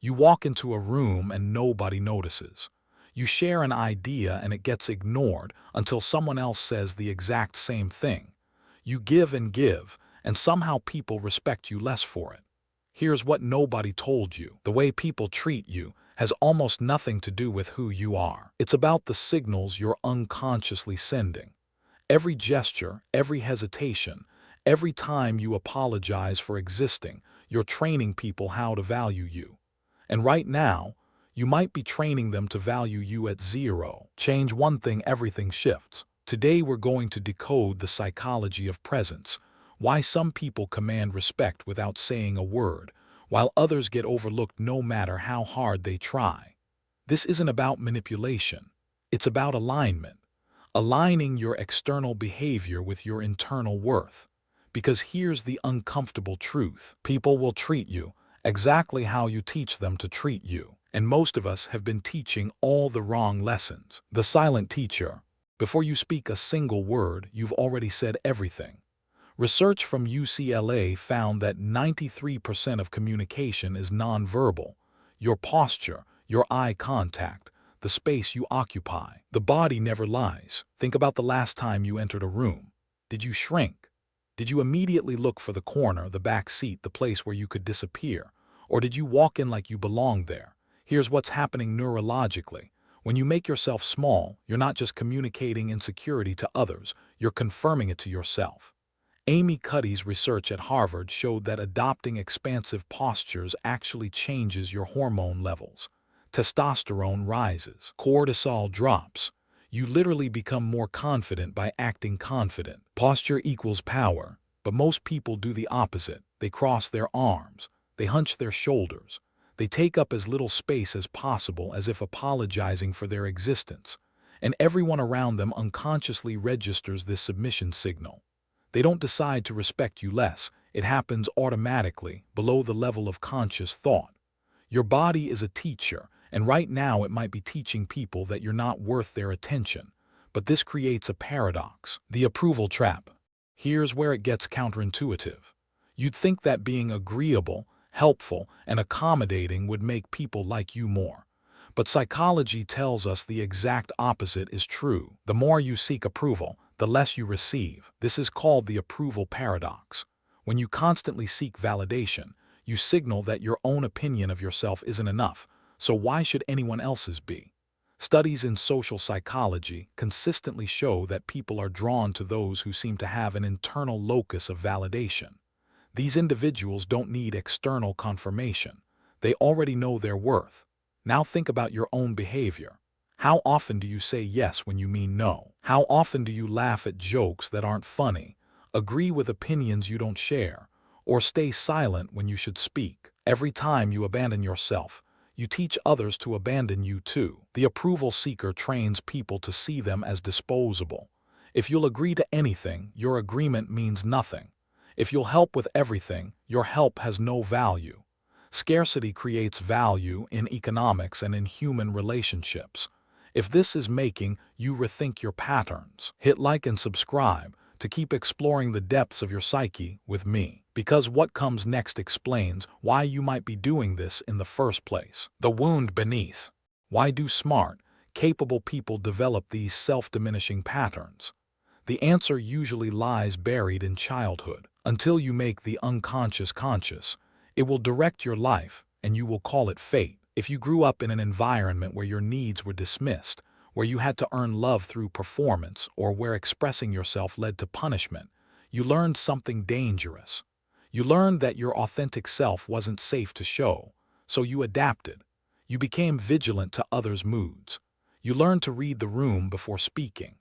You walk into a room and nobody notices. You share an idea and it gets ignored until someone else says the exact same thing. You give, and somehow people respect you less for it. Here's what nobody told you. The way people treat you has almost nothing to do with who you are. It's about the signals you're unconsciously sending. Every gesture, every hesitation, every time you apologize for existing, you're training people how to value you. And right now, you might be training them to value you at 0. Change one thing, everything shifts. Today we're going to decode the psychology of presence, why some people command respect without saying a word, while others get overlooked no matter how hard they try. This isn't about manipulation. It's about alignment. Aligning your external behavior with your internal worth. Because here's the uncomfortable truth. People will treat you exactly how you teach them to treat you. And most of us have been teaching all the wrong lessons. The silent teacher. Before you speak a single word, you've already said everything. Research from UCLA found that 93% of communication is nonverbal. Your posture, your eye contact, the space you occupy. The body never lies. Think about the last time you entered a room. Did you shrink? Did you immediately look for the corner, the back seat, the place where you could disappear? Or did you walk in like you belonged there? Here's what's happening neurologically. When you make yourself small, you're not just communicating insecurity to others, you're confirming it to yourself. Amy Cuddy's research at Harvard showed that adopting expansive postures actually changes your hormone levels. Testosterone rises, cortisol drops. You literally become more confident by acting confident. Posture equals power, but most people do the opposite. They cross their arms, they hunch their shoulders, they take up as little space as possible as if apologizing for their existence. And everyone around them unconsciously registers this submission signal. They don't decide to respect you less, it happens automatically, below the level of conscious thought. Your body is a teacher, and right now it might be teaching people that you're not worth their attention. But this creates a paradox, the approval trap. Here's where it gets counterintuitive. You'd think that being agreeable, helpful, and accommodating would make people like you more. But psychology tells us the exact opposite is true. The more you seek approval, the less you receive. This is called the approval paradox. When you constantly seek validation, you signal that your own opinion of yourself isn't enough, so why should anyone else's be? Studies in social psychology consistently show that people are drawn to those who seem to have an internal locus of validation. These individuals don't need external confirmation. They already know their worth. Now think about your own behavior. How often do you say yes when you mean no? How often do you laugh at jokes that aren't funny, agree with opinions you don't share, or stay silent when you should speak? Every time you abandon yourself, you teach others to abandon you too. The approval seeker trains people to see them as disposable. If you'll agree to anything, your agreement means nothing. If you'll help with everything, your help has no value. Scarcity creates value in economics and in human relationships. If this is making you rethink your patterns, hit like and subscribe to keep exploring the depths of your psyche with me. Because what comes next explains why you might be doing this in the first place. The wound beneath. Why do smart, capable people develop these self-diminishing patterns? The answer usually lies buried in childhood. Until you make the unconscious conscious, it will direct your life, and you will call it fate. If you grew up in an environment where your needs were dismissed, where you had to earn love through performance, or where expressing yourself led to punishment, you learned something dangerous. You learned that your authentic self wasn't safe to show, so you adapted. You became vigilant to others' moods. You learned to read the room before speaking.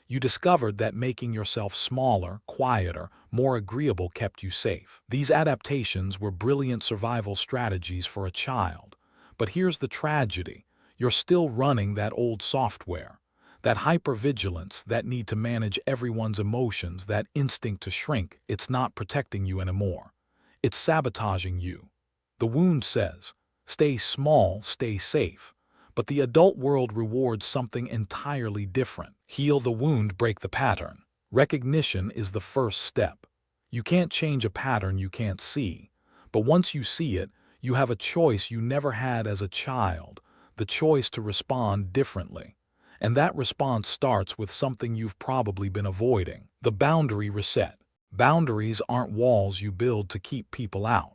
You discovered that making yourself smaller, quieter, more agreeable kept you safe. These adaptations were brilliant survival strategies for a child. But here's the tragedy. You're still running that old software. That hypervigilance, that need to manage everyone's emotions, that instinct to shrink, it's not protecting you anymore. It's sabotaging you. The wound says, stay small, stay safe. But the adult world rewards something entirely different. Heal the wound, break the pattern. Recognition is the first step. You can't change a pattern you can't see. But once you see it, You have a choice you never had as a child, the choice to respond differently. And that response starts with something you've probably been avoiding: the boundary reset. Boundaries aren't walls you build to keep people out.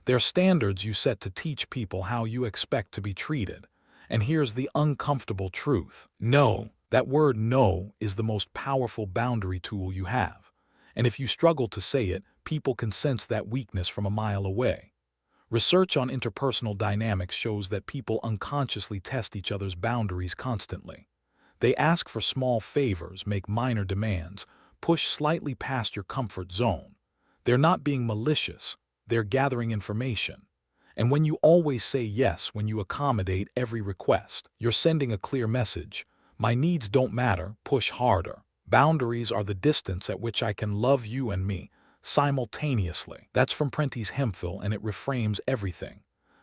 They're standards you set to teach people how you expect to be treated. And here's the uncomfortable truth. No, that word no is the most powerful boundary tool you have. And if you struggle to say it, people can sense that weakness from a mile away. Research on interpersonal dynamics shows that people unconsciously test each other's boundaries constantly. They ask for small favors, make minor demands, push slightly past your comfort zone. They're not being malicious, they're gathering information. And when you always say yes, when you accommodate every request, you're sending a clear message: my needs don't matter, push harder. Boundaries are the distance at which I can love you and me simultaneously. That's from Prentice Hemphill, and it reframes everything.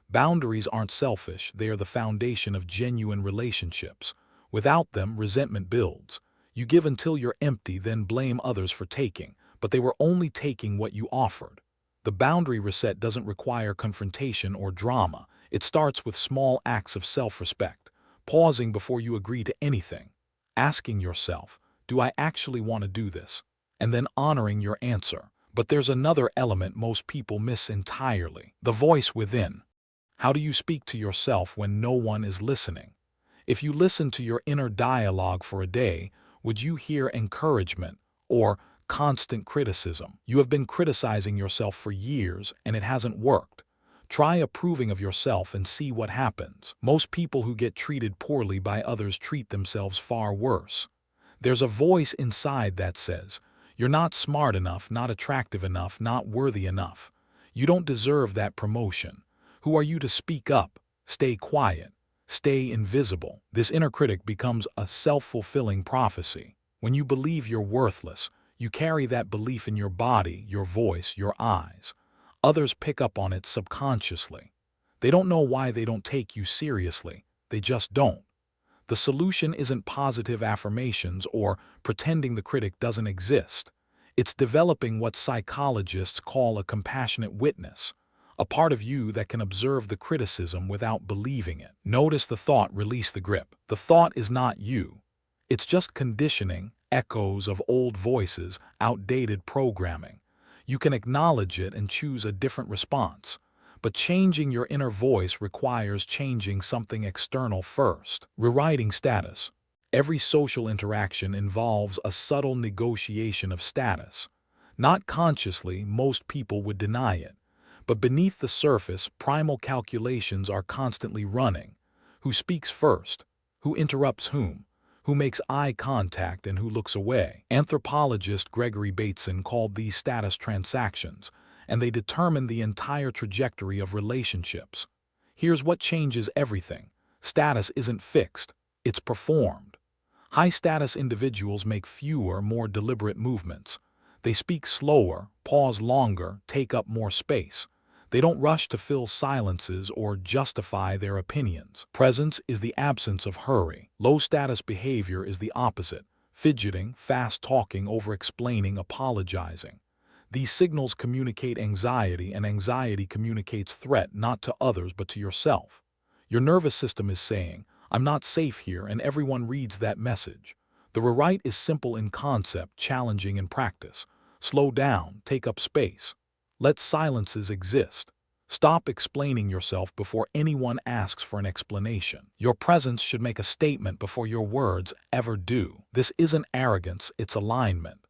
Boundaries aren't selfish, they are the foundation of genuine relationships. Without them, resentment builds. You give until you're empty, then blame others for taking, but they were only taking what you offered. The boundary reset doesn't require confrontation or drama. It starts with small acts of self-respect, pausing before you agree to anything, asking yourself, do I actually want to do this? And then honoring your answer. But there's another element most people miss entirely: the voice within. How do you speak to yourself when no one is listening? If you listen to your inner dialogue for a day, would you hear encouragement or constant criticism? You have been criticizing yourself for years and it hasn't worked. Try approving of yourself and see what happens. Most people who get treated poorly by others treat themselves far worse. There's a voice inside that says, you're not smart enough, not attractive enough, not worthy enough. You don't deserve that promotion. Who are you to speak up? Stay quiet. Stay invisible. This inner critic becomes a self-fulfilling prophecy. When you believe you're worthless, you carry that belief in your body, your voice, your eyes. Others pick up on it subconsciously. They don't know why they don't take you seriously. They just don't. The solution isn't positive affirmations or pretending the critic doesn't exist. It's developing what psychologists call a compassionate witness, a part of you that can observe the criticism without believing it. Notice the thought, release the grip. The thought is not you. It's just conditioning, echoes of old voices, outdated programming. You can acknowledge it and choose a different response. But changing your inner voice requires changing something external first. Rewriting status. Every social interaction involves a subtle negotiation of status. Not consciously, most people would deny it. But beneath the surface, primal calculations are constantly running. Who speaks first? Who interrupts whom? Who makes eye contact and who looks away? Anthropologist Gregory Bateson called these status transactions, and they determine the entire trajectory of relationships. Here's what changes everything. Status isn't fixed, it's performed. High-status individuals make fewer, more deliberate movements. They speak slower, pause longer, take up more space. They don't rush to fill silences or justify their opinions. Presence is the absence of hurry. Low-status behavior is the opposite: fidgeting, fast-talking, over-explaining, apologizing. These signals communicate anxiety, and anxiety communicates threat, not to others but to yourself. Your nervous system is saying, I'm not safe here, and everyone reads that message. The rewrite is simple in concept, challenging in practice. Slow down, take up space. Let silences exist. Stop explaining yourself before anyone asks for an explanation. Your presence should make a statement before your words ever do. This isn't arrogance, it's alignment.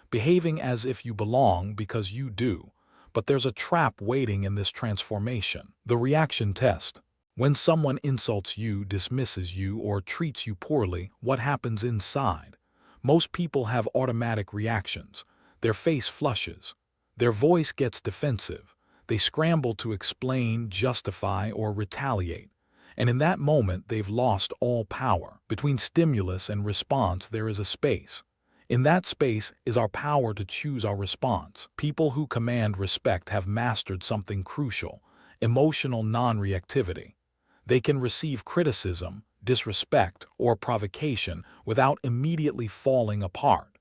Behaving as if you belong because you do. But there's a trap waiting in this transformation. The reaction test. When someone insults you, dismisses you, or treats you poorly, what happens inside? Most people have automatic reactions. Their face flushes. Their voice gets defensive. They scramble to explain, justify, or retaliate. And in that moment, they've lost all power. Between stimulus and response, there is a space. In that space is our power to choose our response. People who command respect have mastered something crucial: emotional non-reactivity. They can receive criticism, disrespect, or provocation without immediately falling apart.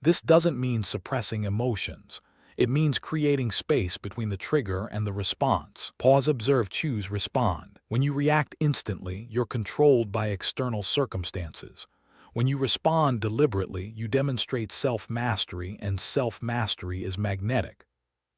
This doesn't mean suppressing emotions. It means creating space between the trigger and the response. Pause, observe, choose, respond. When you react instantly, you're controlled by external circumstances. When you respond deliberately, you demonstrate self-mastery, and self-mastery is magnetic.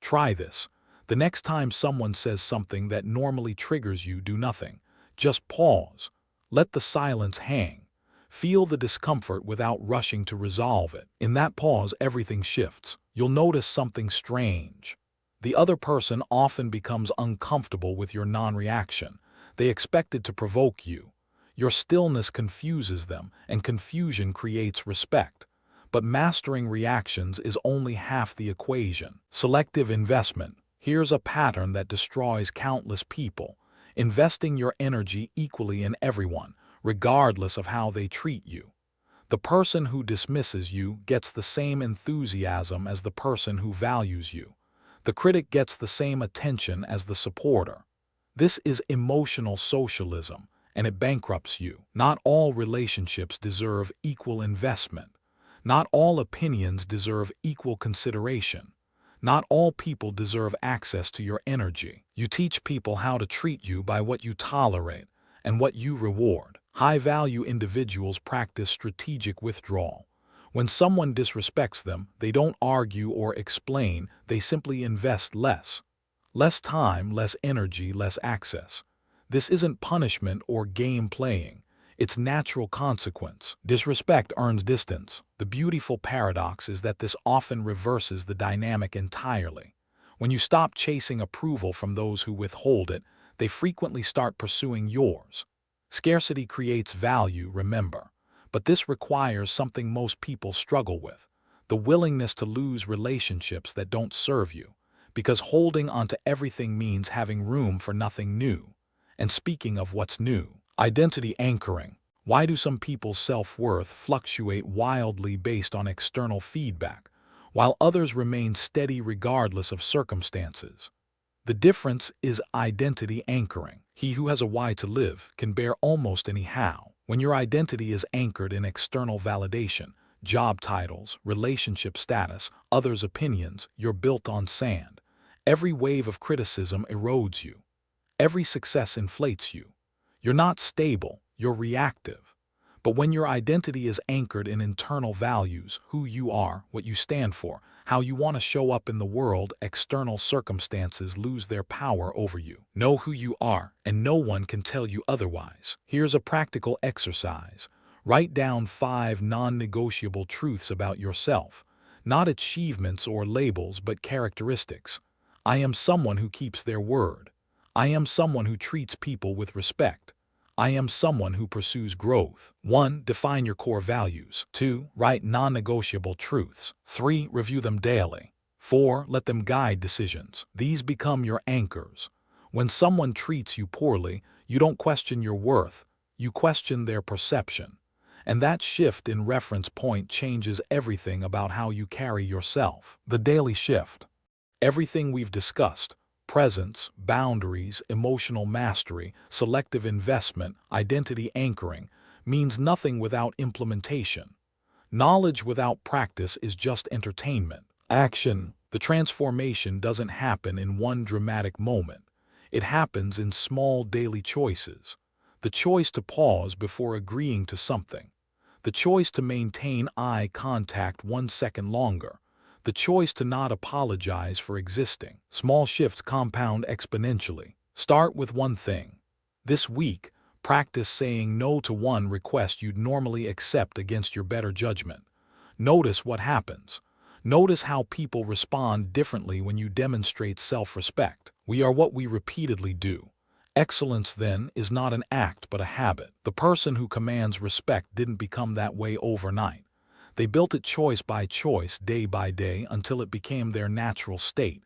Try this. The next time someone says something that normally triggers you, do nothing. Just pause. Let the silence hang. Feel the discomfort without rushing to resolve it. In that pause, everything shifts. You'll notice something strange. The other person often becomes uncomfortable with your non-reaction. They expect it to provoke you. Your stillness confuses them, and confusion creates respect. But mastering reactions is only half the equation. Selective investment. Here's a pattern that destroys countless people. Investing your energy equally in everyone, regardless of how they treat you. The person who dismisses you gets the same enthusiasm as the person who values you. The critic gets the same attention as the supporter. This is emotional socialism, and it bankrupts you. Not all relationships deserve equal investment. Not all opinions deserve equal consideration. Not all people deserve access to your energy. You teach people how to treat you by what you tolerate and what you reward. High-value individuals practice strategic withdrawal. When someone disrespects them, they don't argue or explain, they simply invest less. Less time, less energy, less access. This isn't punishment or game playing. It's natural consequence. Disrespect earns distance. The beautiful paradox is that this often reverses the dynamic entirely. When you stop chasing approval from those who withhold it, they frequently start pursuing yours. Scarcity creates value, remember. But this requires something most people struggle with: the willingness to lose relationships that don't serve you. Because holding onto everything means having room for nothing new. And speaking of what's new, identity anchoring. Why do some people's self-worth fluctuate wildly based on external feedback, while others remain steady regardless of circumstances? The difference is identity anchoring. He who has a why to live can bear almost any how. When your identity is anchored in external validation, job titles, relationship status, others' opinions, you're built on sand. Every wave of criticism erodes you. Every success inflates you. You're not stable, you're reactive. But when your identity is anchored in internal values, who you are, what you stand for, how you want to show up in the world, external circumstances lose their power over you. Know who you are, and no one can tell you otherwise. Here's a practical exercise. Write down 5 non-negotiable truths about yourself. Not achievements or labels, but characteristics. I am someone who keeps their word. I am someone who treats people with respect. I am someone who pursues growth. 1. Define your core values. 2. Write non-negotiable truths. 3. Review them daily. 4. Let them guide decisions. These become your anchors. When someone treats you poorly, you don't question your worth, you question their perception. And that shift in reference point changes everything about how you carry yourself. The daily shift. Everything we've discussed, presence, boundaries, emotional mastery, selective investment, identity anchoring, means nothing without implementation. Knowledge without practice is just entertainment. Action. The transformation doesn't happen in one dramatic moment. It happens in small daily choices. The choice to pause before agreeing to something. The choice to maintain eye contact 1 second longer. The choice to not apologize for existing. Small shifts compound exponentially. Start with one thing. This week, practice saying no to one request you'd normally accept against your better judgment. Notice what happens. Notice how people respond differently when you demonstrate self-respect. We are what we repeatedly do. Excellence, then, is not an act but a habit. The person who commands respect didn't become that way overnight. They built it choice by choice, day by day, until it became their natural state.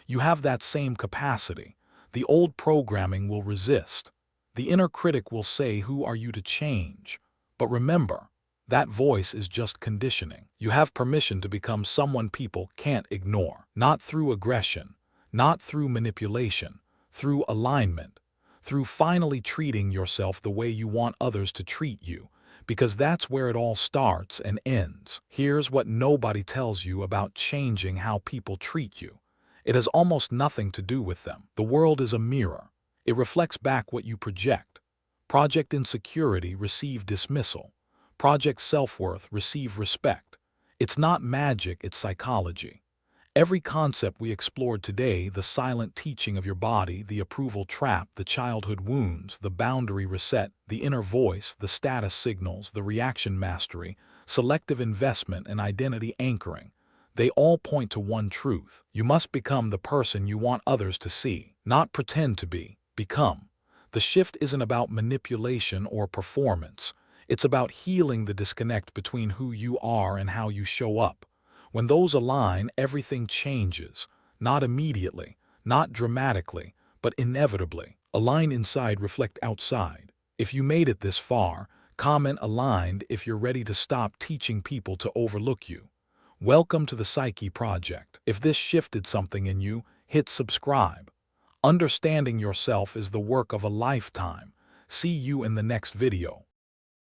You have that same capacity. The old programming will resist. The inner critic will say, "Who are you to change?" But remember, that voice is just conditioning. You have permission to become someone people can't ignore. Not through aggression, not through manipulation, through alignment, through finally treating yourself the way you want others to treat you. because that's where it all starts and ends. Here's what nobody tells you about changing how people treat you. It has almost nothing to do with them. The world is a mirror. It reflects back what you project. Project insecurity, receive dismissal. Project self-worth, receive respect. It's not magic, it's psychology. Every concept we explored today, the silent teaching of your body, the approval trap, the childhood wounds, the boundary reset, the inner voice, the status signals, the reaction mastery, selective investment, and identity anchoring, they all point to one truth. You must become the person you want others to see, not pretend to be, become. The shift isn't about manipulation or performance. It's about healing the disconnect between who you are and how you show up. When those align, everything changes. Not immediately, not dramatically, but inevitably. Align inside, reflect outside. If you made it this far, comment aligned if you're ready to stop teaching people to overlook you. Welcome to the Psyche Project. If this shifted something in you, hit subscribe. Understanding yourself is the work of a lifetime. See you in the next video.